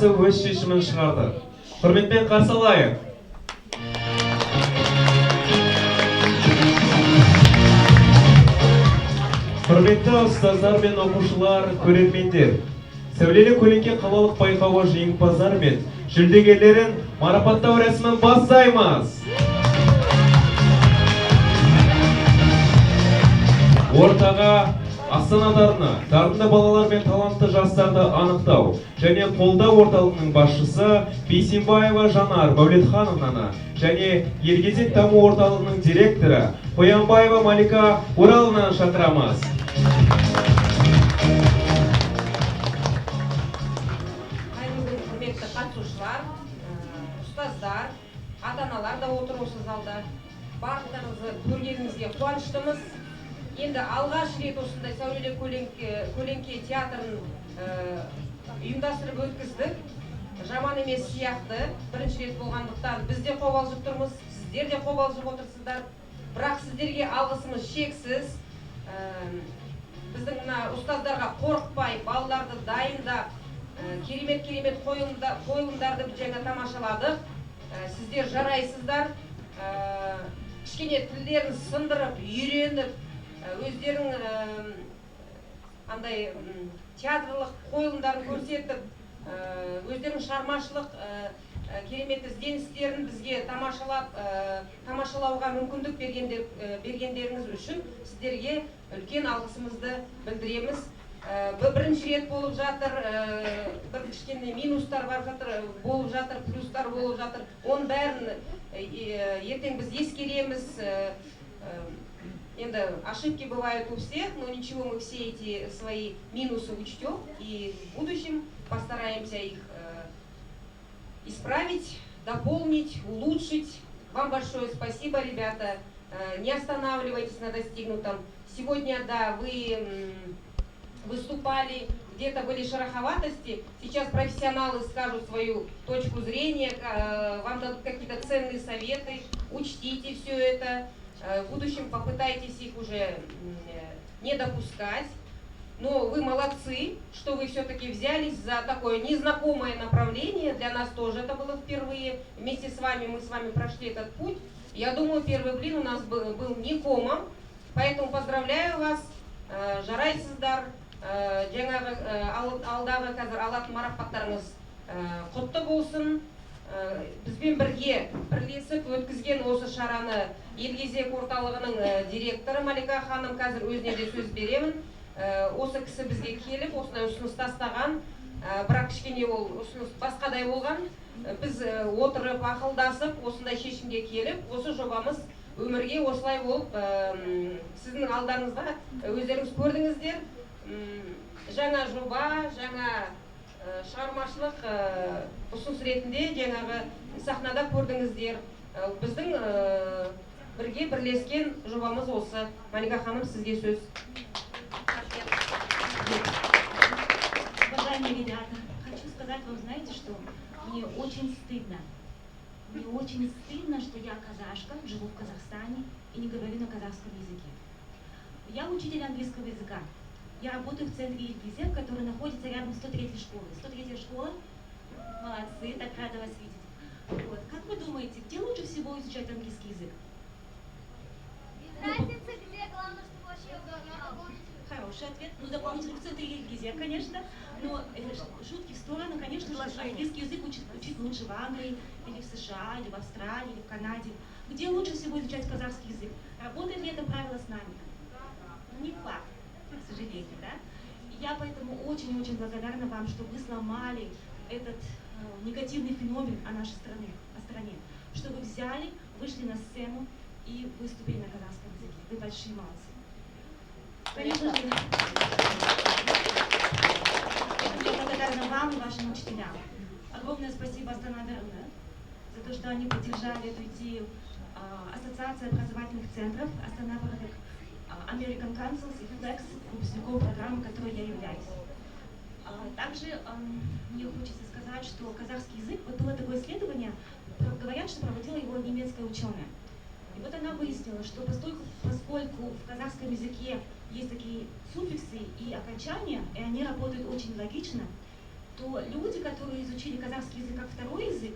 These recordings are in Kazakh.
жиналысы өз шешімін шығарды. Құрметпен қарсы алайық. Құрметті ұстаздар мен оқушылар, көрермендер, Сәулелі көлеңке қалалық байқауы жеңімпаздар мен жүлдегерлерін марапаттау рәсімін бастаймыз. Ортаға Астанадарына дарынды балалар мен талантты жастарды анықтау және қолдау орталығының басшысы Бейсенбаева Жанар Мәулетхановнаны және Ергезек даму орталығының директоры Қоянбаева Малика Ораловнаны шақырамыз. Құрметті қатысушылар, ұстаздар, ата-аналар да отыр осы залда. Барлықтарыңызды көргенімізге қуаныштымыз. Енді алғаш рет осындай Сәулелі көлеңке театрын ұйымдастырып өткіздік. Жаман емес сияқты, бірінші рет болғандықтан біз де қобалжып тұрмыз, сіздер де қобалжып отырсыздар. Бірақ сіздерге алғысымыз шексіз. Біздің ұстаздарға қорықпай, балаларды дайындап, керемет қойылымдарды жаңа тамашаладық. Сіздер жарайсыздар, кішкене тілдерін сындырып, үйреніп, өздерің андай театрлық қойылымдарын көрсетіп, өздерің шығармашылық керемет ізденістерін бізге тамашалауға мүмкіндік бергендеріңіз үшін сіздерге үлкен алғысымызды білдіреміз. Бірінші рет болып жатыр, бір кішкене минустар болып жатыр, плюстар болып жатыр. Оның бәрін ертең біз ескереміз. Енді ошибки бывают у всех, но ничего, мы все эти свои минусы учтем и в будущем постараемся их исправить, дополнить, улучшить. Вам большое спасибо, ребята. Не останавливайтесь на достигнутом. Сегодня, да, вы выступали, где-то были шероховатости. Сейчас профессионалы скажут свою точку зрения, вам дадут какие-то ценные советы. Учтите все это. В будущем попытайтесь их уже не допускать. Но вы молодцы, что вы все-таки взялись за такое незнакомое направление. Для нас тоже это было впервые. Вместе с вами мы с вами прошли этот путь. Я думаю, первый блин у нас был не комом. Поэтому поздравляю вас. Жарайсыздар. Жаңағы алдағы қазір алатын марапаттарыңыз құтты болсын. Бізбен бірге бірлесіп өткізген осы шараны Ергезек орталығының директоры Малика ханым, қазір өзіне де сөз беремін. Осы кісі бізге келіп, осындай ұсыныс тастаған, бірақ кішкене ол ұсыныс басқадай болған. Біз отырып, ақылдасып, осындай шешімге келіп, осы жобамыз өмірге осылай болып, сіздің алдарыңызда өздеріңіз көрдіңіздер. Жаңа жоба, жаңа шығармашылық ұсыныс ретінде жаңағы сахнада көрдіңіздер. Біздің бірге бірлескен жобамыз осы. Малика ханым, сізге сөз. Уважаемые ребята, хочу сказать вам, знаете что? Мне очень стыдно. Мне очень стыдно, что я казашка, живу в Казахстане и не говорю на казахском языке. Я учитель английского языка. Я работаю в центре Ергезек, который находится рядом с 103-й школой. 103-я школа? Молодцы, так рада вас видеть. Вот. Как вы думаете, где лучше всего изучать английский язык? Без разницы, где, главное, чтобы вообще удобно. Хороший ответ. Ну, дополнительно в центре Ергезек, конечно. Но шутки в сторону, конечно же, английский язык учить лучше в Англии, или в США, или в Австралии, или в Канаде. Где лучше всего изучать казахский язык? Работает ли это правило с нами? Ну, не факт, к сожалению, да? Я поэтому очень-очень благодарна вам, что вы сломали этот негативный феномен о нашей стране, что вы взяли, вышли на сцену и выступили на казахском языке. Вы большие молодцы. Конечно же, я благодарна вам и вашим учителям. Огромное спасибо Астанадарына за то, что они поддержали эту идею Ассоциации образовательных центров Астана American Councils и Flex, выпускников программы, которой я являюсь. Также мне хочется сказать, что казахский язык, вот было такое исследование, говорят, что проводила его немецкая ученая. И вот она выяснила, что поскольку в казахском языке есть такие суффиксы и окончания, и они работают очень логично, то люди, которые изучили казахский язык как второй язык,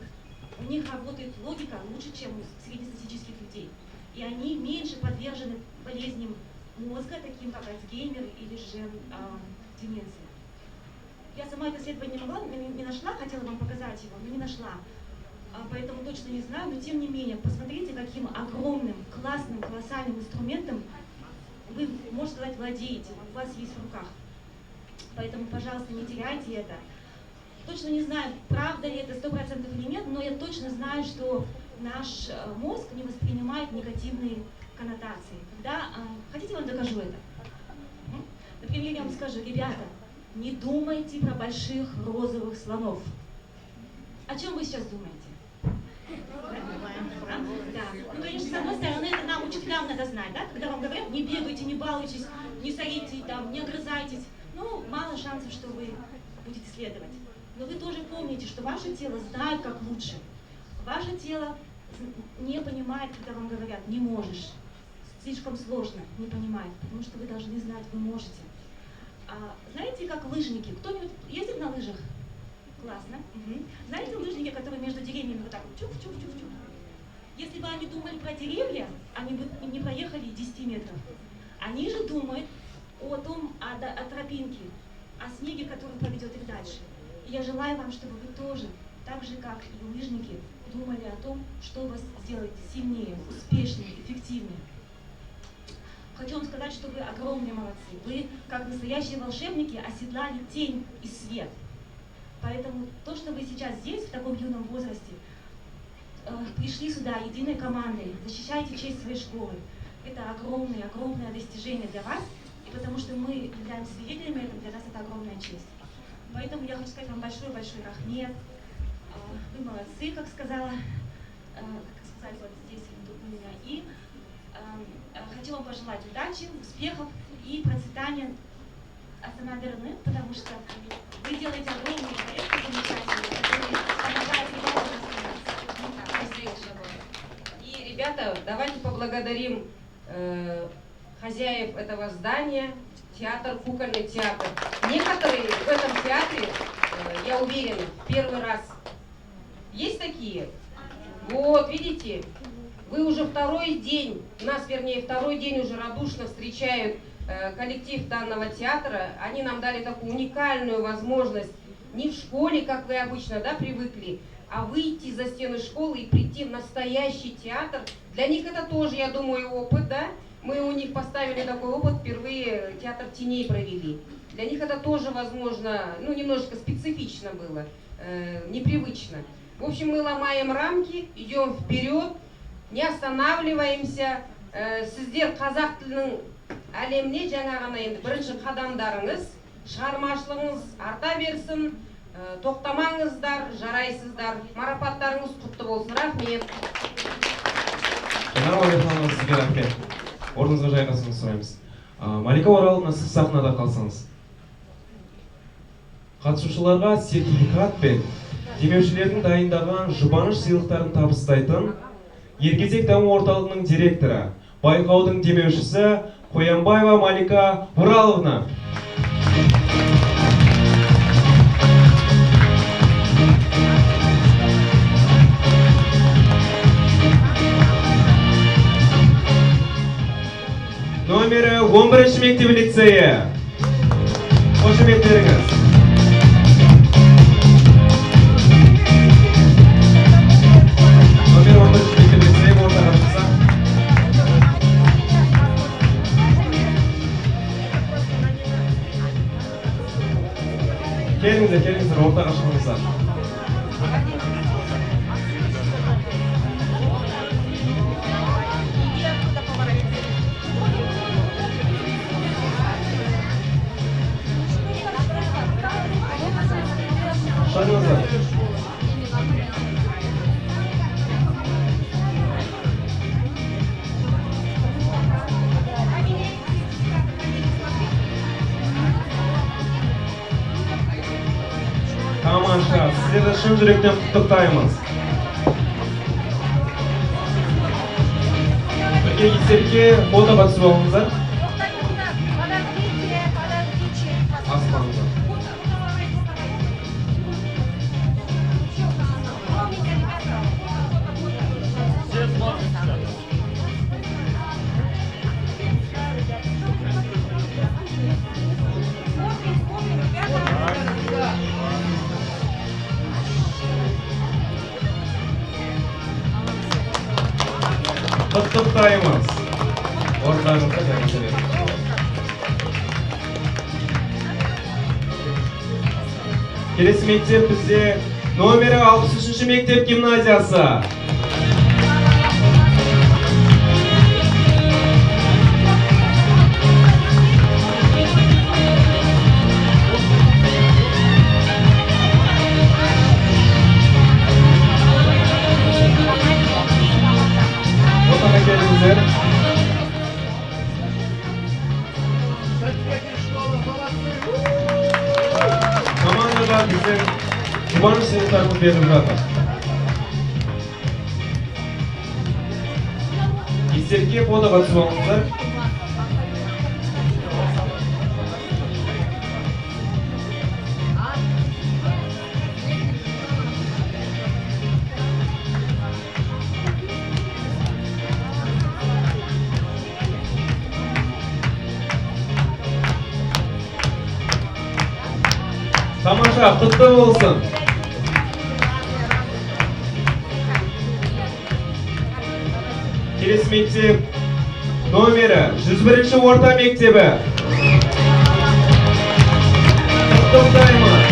у них работает логика лучше, чем у среднестатистических людей. И они меньше подвержены болезням мозга, таким как Альцгеймер или же деменция. Я сама это исследование не нашла, хотела вам показать его, но не нашла. Поэтому точно не знаю, но тем не менее, посмотрите, каким огромным, классным, колоссальным инструментом вы, можно сказать, владеете, у вас есть в руках. Поэтому, пожалуйста, не теряйте это. Точно не знаю, правда ли это 100% или нет, но я точно знаю, что наш мозг не воспринимает негативные коннотации. Хотите, я вам докажу это? Например, я вам скажу, ребята, не думайте про больших розовых слонов. О чем вы сейчас думаете? Да. Ну, конечно, с одной стороны, это нам, учителям надо знать, да? Когда вам говорят, не бегайте, не балуйтесь, не сорите, там, не огрызайтесь, ну, мало шансов, что вы будете следовать. Но вы тоже помните, что ваше тело знает, как лучше. Ваше тело не понимает, когда вам говорят, не можешь, слишком сложно, не понимает, потому что вы должны знать, вы можете. Знаете, как лыжники? Кто-нибудь ездит на лыжах? Классно. Угу. Знаете лыжники, которые между деревьями вот так вот чух-чух-чух-чух? Если бы они думали про деревья, они бы не проехали 10 метров. Они же думают о тропинке, о снеге, который поведет их дальше. И я желаю вам, чтобы вы тоже, так же как и лыжники, думали о том, что вас сделает сильнее, успешнее, эффективнее. Хочу вам сказать, что вы огромные молодцы. Вы, как настоящие волшебники, оседлали тень и свет. Поэтому то, что вы сейчас здесь, в таком юном возрасте, пришли сюда единой командой, защищаете честь своей школы, это огромное, огромное достижение для вас, и потому что мы являемся свидетелями этого, для нас это огромная честь. Поэтому я хочу сказать вам большой-большой рахмет. Вы молодцы, как сказали вот здесь у меня. И хочу вам пожелать удачи, успехов и процветания Асамадерны, потому что вы делаете огромные проекты замечательные, которые помогают вам. И, ребята, давайте поблагодарим хозяев этого здания, театр, кукольный театр. Некоторые в этом театре, я уверена, первый раз. Есть такие? Вот, видите, вы уже второй день, второй день уже радушно встречают коллектив данного театра. Они нам дали такую уникальную возможность не в школе, как вы обычно, да, привыкли, а выйти за стены школы и прийти в настоящий театр. Для них это тоже, я думаю, опыт, да? Мы у них поставили такой опыт, впервые театр теней провели. Для них это тоже, возможно, ну, немножко специфично было, непривычно. В общем, мы ломаем рамки, идем вперед, не останавливаемся. Сіздер қазақ тілінің әлеміне жаңа ғана енді бірінші қадамдарыңыз, шығармашылығыңыз арта берсін, тоқтамаңыздар, жарайсыздар. Марапаттарыңыз құтты болсын. Рахмет. Сізге рахмет. Орныңызға жайғасыңыз сұраймыз. Малика Ораловна, сіз сахнада қалсаңыз. Қатысушыларға сертификат пен демеушілердің дайындаған жұбаныш сыйлықтарын табыстайтын Ергезек даму орталығының директоры, байқаудың демеушісі Қоянбаева Малика Ораловна. Номері 11 мектеп лицейі. Қошеметтеріңіз. Номер 11 мектеп лицейі ортаға шықса. Келіңіздер, ортаға шығыңыздар. Шагыңыздар. Тамаша, сіздерді шын жүректен құттықтаймыз. Бірге естелікке фотоға түсіп алыңыздар. Аспаңыздар. Құттықтаймыз. Орындарыңызға жайғаса беріңіз. Келесі мектеп бізде номері 63-ші мектеп гимназиясы. Ортаға келіңіздер. Командаға біздің жұбаныш сыйлықтарымыз беріліп жатыр. Естелікке фотоға түсіп алыңыздар. Тамаша, құтты болсын. Келесі мектеп номері 101-ші орта мектебі. Құттықтаймыз.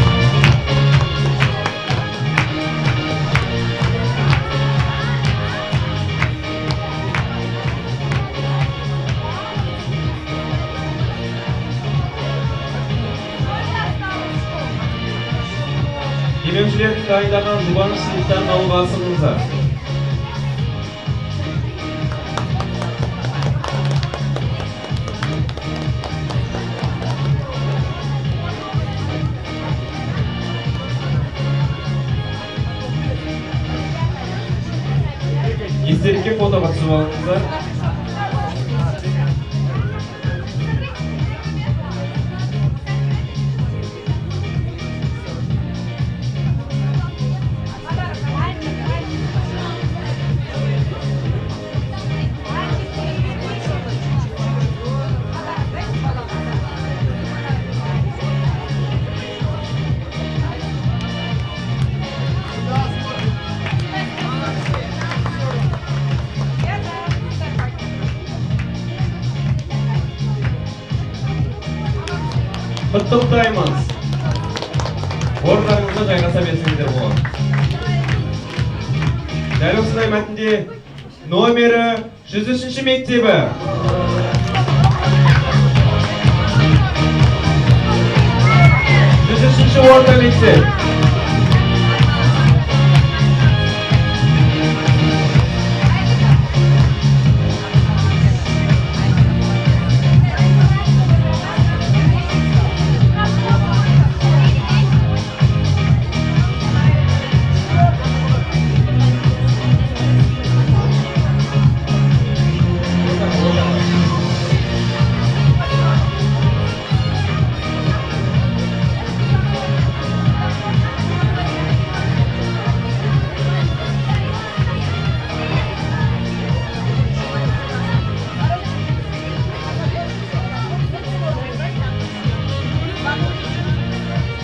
Демеушілердің дайындаған жұбаныш сыйлықтарын алуға асығыңыздар. Естелікке фотоға түсіп алыңыздар. Құттықтаймыз. Орындарыңызға жайғаса берсеңіздер болады. Дәл осындай мәтінде номері 103-ші мектебі. 103-ші орта мектеп.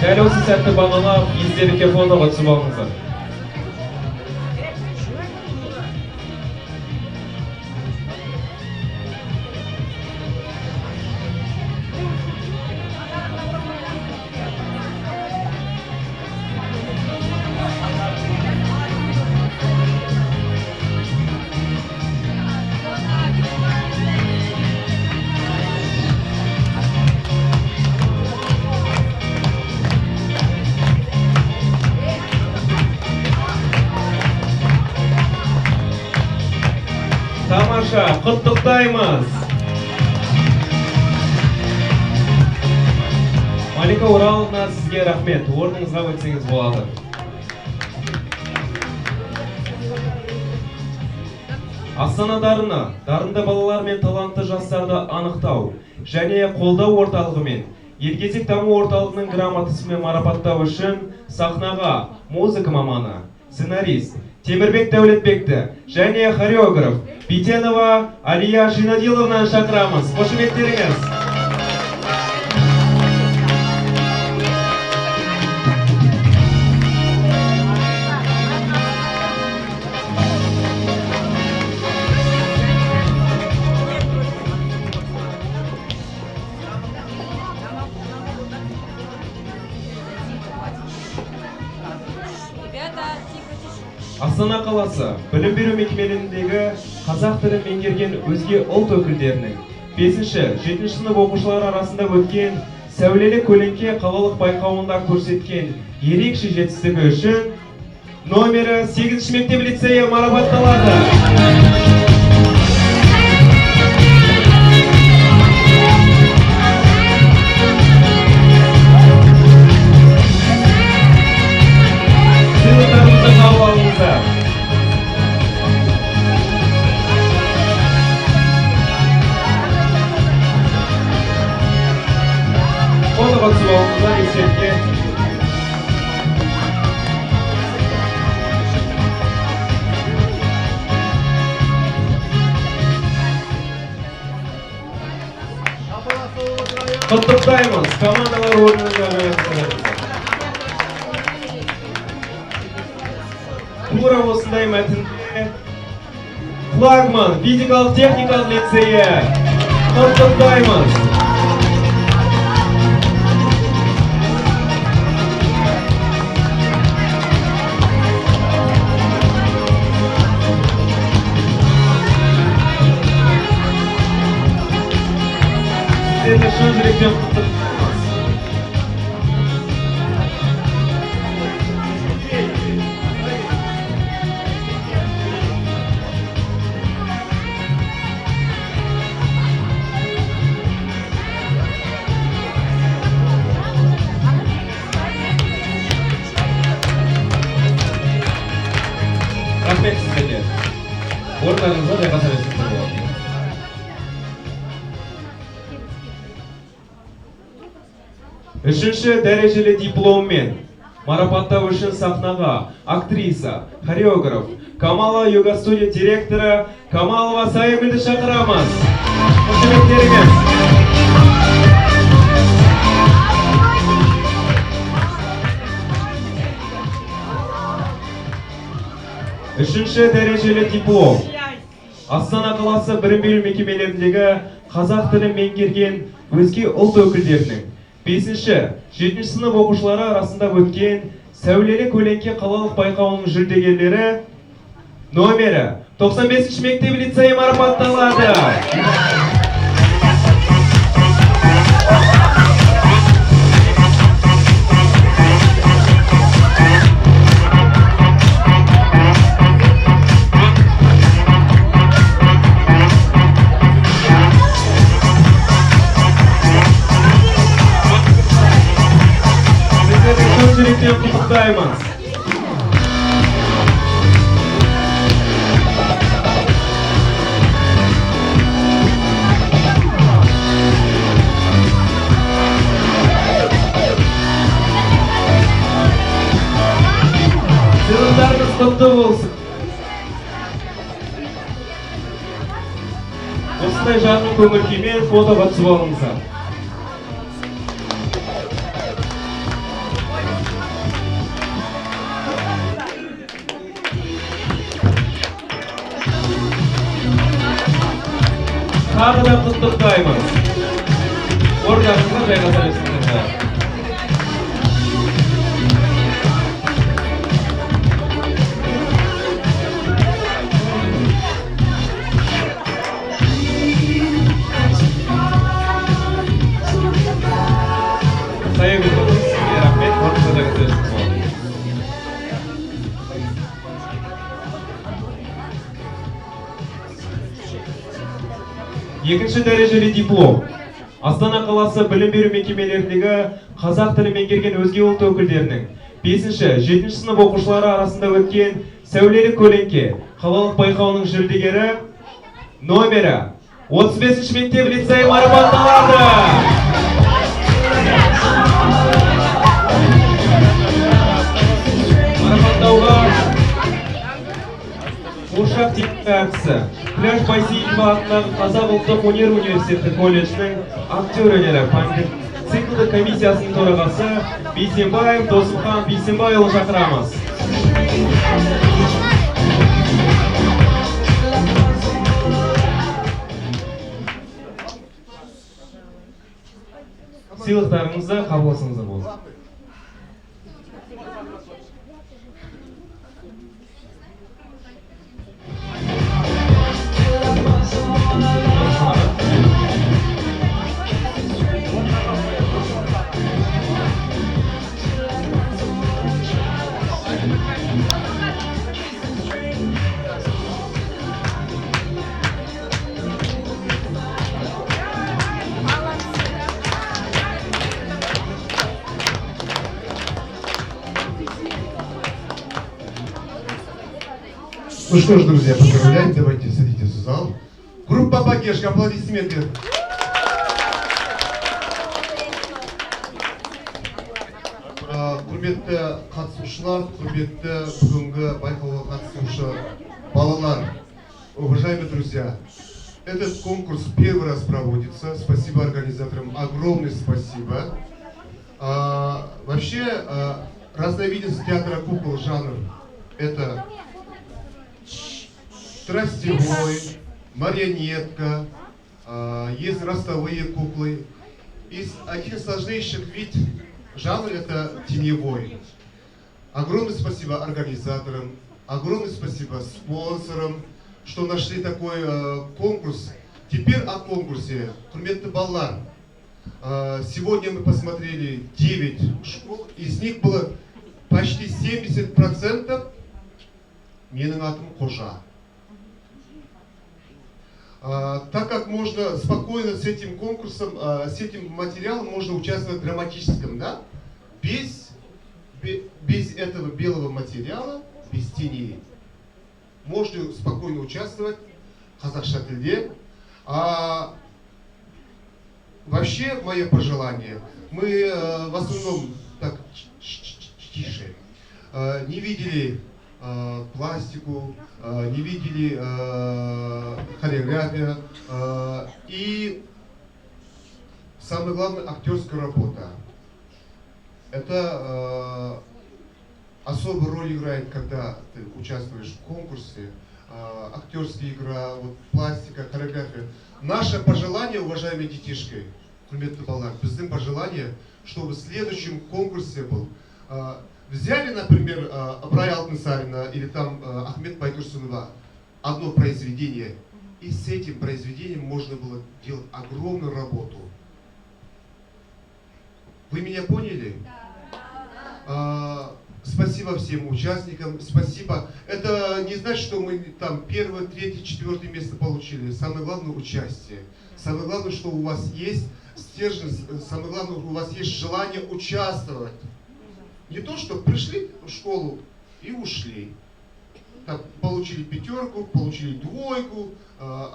Дәл осы сәтті бағалап, естелікке фотоға түсіп алыңыздар. Тамаша, құттықтаймыз. Малика Ораловна, сізге рахмет. Орныңызға өтсеңіз болады. Астана дарыны, дарынды балалар мен талантты жастарды анықтау және қолдау орталығы мен Елгезек даму орталығының грамотасымен марапаттау үшін сахнаға музыка маманы, сценарист Темірбек Дәулетбекті және хореограф Битенова Алия Жинадиловнаны шақырамыз. Қошеметтеріңіз. Астана қаласы білім беру мекемелеріндегі қазақ тілін меңгерген өзге ұлт өкілдерінің 5-7 сынып оқушылары арасында өткен сәулелі көлеңке қалалық байқауында көрсеткен ерекше жетістігі үшін номері 8 мектеп лицейі марапатталады. Құттықтаймыз, командалар орнында тура осындай мәтінде флагман физикалық техникалық лицейі құттықтаймыз. Сіздерді шын жүректен құттықтаймыз. Рахмет сіздерге. Орындарыңызға жайғаса берсеңіздер болады. Үшінші дәрежелі дипломмен марапаттау үшін сахнаға актриса, хореограф, Камала йога студия директоры Камалова Сайгүлді шақырамыз. Қошеметтеріңіз. Үшінші дәрежелі диплом. Астана қаласы білім беру мекемелеріндегі қазақ тілін меңгерген өзге ұлт өкілдерінің 5-7 сынып оқушылары арасында өткен сәулелі көлеңке қалалық байқауының жүлдегерлері номері 95 мектеп лицейі марапатталады. Жүректен құттықтаймыз. Сыйлықтарыңыз құтты болсын. Осындай жарқын көңіл күймен фотоға түсіп алыңыздар. Тағы да құттықтаймыз. Орындарыңызға жайғаса берсеңіздер. Сайгүл ханым, сізге рахмет. Орныңызға жайғаса берсеңіздер. Екінші дәрежелі диплом. Астана қаласы білім беру мекемелеріндегі қазақ тілін меңгерген өзге ұлт өкілдерінің 5-7 сынып оқушылары арасында өткен сәулелі көлеңке қалалық байқауының жүлдегері номері 35 мектеп лицейі марапатталады. Марапаттауға Ошақ техника әртісі, Пляж Байсейітова атындағы Қазақ ұлттық өнер университеті колледжінің актер өнері панфиль циклды комиссиясының төрағасы Бейсенбаев Досымхан Бейсенбайұлы шақырамыз. Сыйлықтарыңызды қабыл алсаңыздар болады. Ну что ж, друзья, поздравляем, давайте садитесь в зал. Группа поддержки, аплодисменты. Құрметті қатысушылар, құрметті бүгінгі байқауға қатысушы балалар, уважаемые друзья, этот конкурс первый раз проводится. Спасибо организаторам, огромное спасибо. Вообще, разновидность театра кукол жанр это тростевой, марионетка, есть ростовые куклы. И один из сложнейших вид жанра это теневой. Огромное спасибо организаторам, огромное спасибо спонсорам, что нашли такой конкурс. Теперь о конкурсе. Құрметті балалар, сегодня мы посмотрели 9 школ, из них было почти 70% менің атым Қожа. Так как можно спокойно с этим конкурсом, с этим материалом можно участвовать в драматическом, да? Без этого белого материала, без теней. Можно спокойно участвовать в қазақша тілде. Вообще, мое пожелание, мы в основном так тише, не видели пластику, не видели хореографию и самое главное актерская работа. Это особую роль играет, когда ты участвуешь в конкурсе, актерская игра, вот, пластика, хореография. Наше пожелание, уважаемые детишки, құрметті балалар, біздің пожелание, чтобы в следующем конкурсе был. Взяли, например, Ыбырай Алтынсарина или там Ахмет Байтурсынова одно произведение, и с этим произведением можно было делать огромную работу. Вы меня поняли? Спасибо всем участникам, спасибо. Это не значит, что мы там 1, 3, 4 место получили. Самое главное участие. Самое главное, что у вас есть стержень, самое главное, у вас есть желание участвовать. Не то, что пришли в школу и ушли. Там, получили 5, получили 2,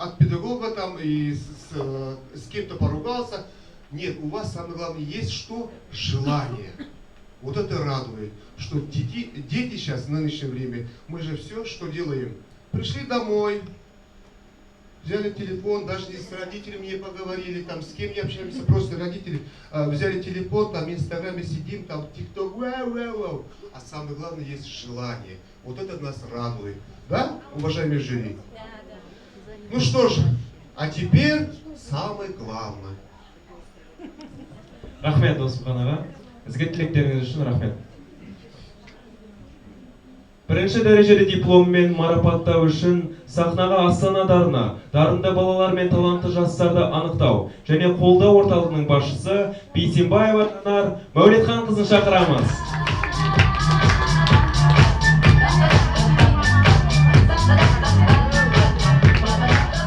от педагога там и с кем-то поругался. Нет, у вас самое главное есть что? Желание. Вот это радует, что дети сейчас в нынешнее время, мы же все, что делаем? Пришли домой, взяли телефон, даже не с родителями не поговорили, там с кем не общаемся, просто родители взяли телефон, там в Инстаграме сидим, там ТикТок, вау. А самое главное есть желание. Вот это нас радует. Да, уважаемые жюри? Ну что ж, а теперь самое главное. Рахмет, Досымхан аға. Сізге тілектеріңіз үшін рахмет. Бірінші дәрежелі дипломмен марапаттау үшін сахнаға Астана дарына, дарынды балалар мен талантты жастарды анықтау және қолдау орталығының басшысы Бейсенбаева Жанар Мәулетхан қызын шақырамыз.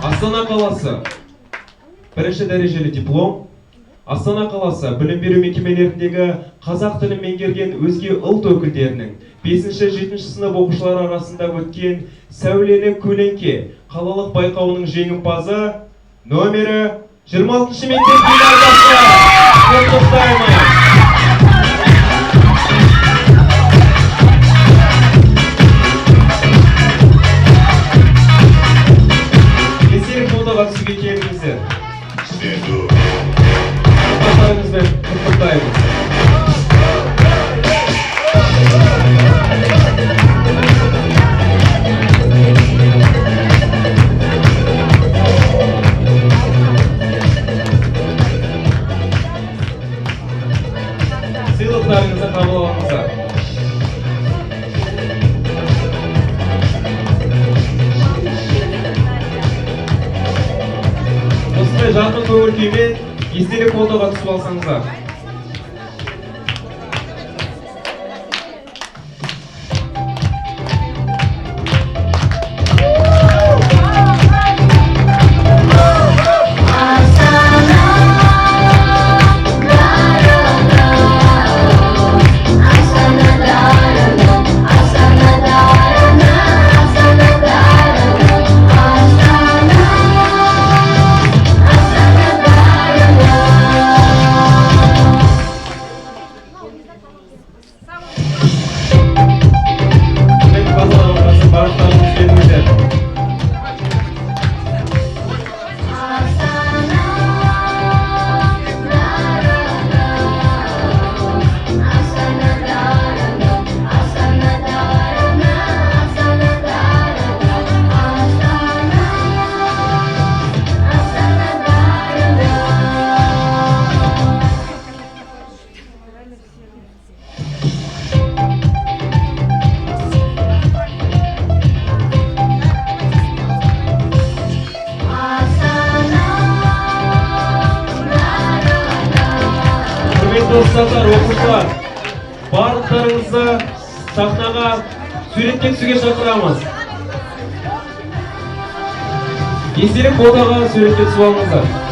Астана қаласы. Бірінші дәрежелі диплом. Астана қаласы білім беру мекемелеріндегі қазақ тілін меңгерген өзге ұлт өкілдерінің 5-7 сынып оқушылары арасында өткен сәулелі көлеңке қалалық байқауының жеңімпазы номері 26 мектеп гимназиясы. Құттықтаймыз. Есерік фотоға түсуге келіңіздер. Құттықтаймыз. Сыйлықтарыңызды қабыл алыңыздар. Осындай жақын көңіл күймен естелік фотоға түсіп алсаңыздар. Asana darana, құрметті ұстаздар, оқушылар, барлықтарыңызды сахнаға суретке түсуге шақырамыз. Естелік фотоға суретке түсіп алыңыздар.